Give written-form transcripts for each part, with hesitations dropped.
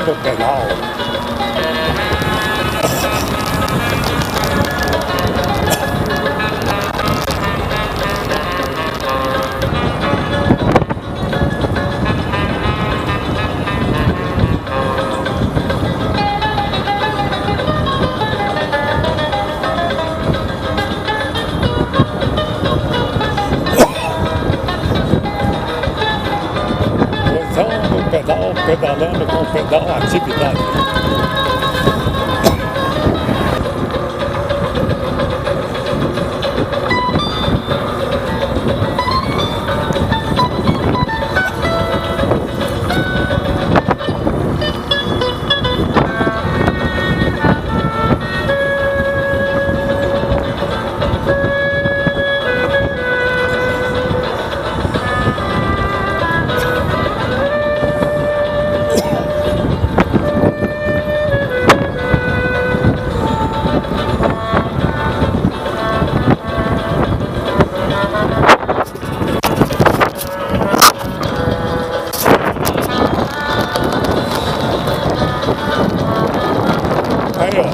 do pedal. Pedalando com o pedal Atividade. Aí, ó,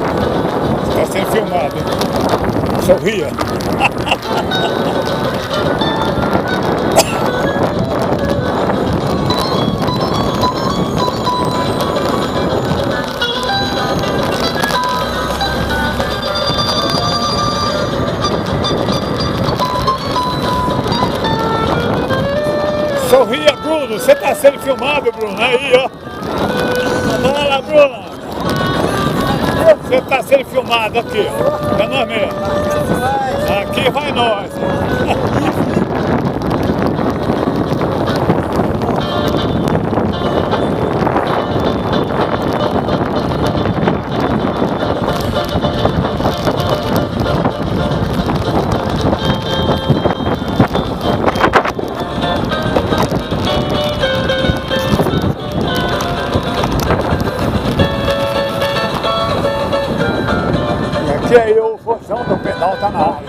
está sendo filmado, hein? Sorria. Sorria, Bruno, você está sendo filmado, Bruno, aí, ó. Fala, Bruno. Você está sendo filmado aqui, ó. É nós mesmo. Aqui vai nós. E aí o Vozão do pedal tá na área.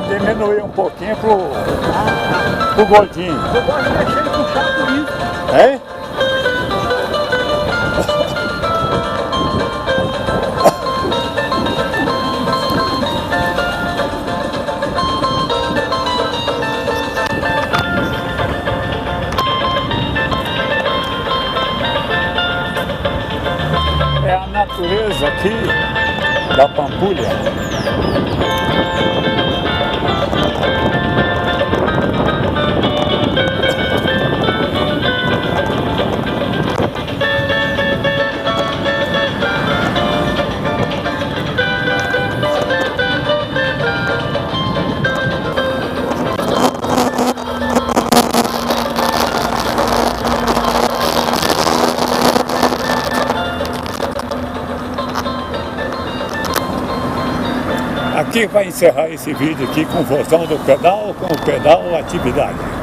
Diminuir um pouquinho pro gordinho. Eu gosto de deixar ele puxar por isso. É? É a natureza aqui da Pampulha. Aqui vai encerrar esse vídeo aqui com o Vozão do pedal, com o pedal Atividade.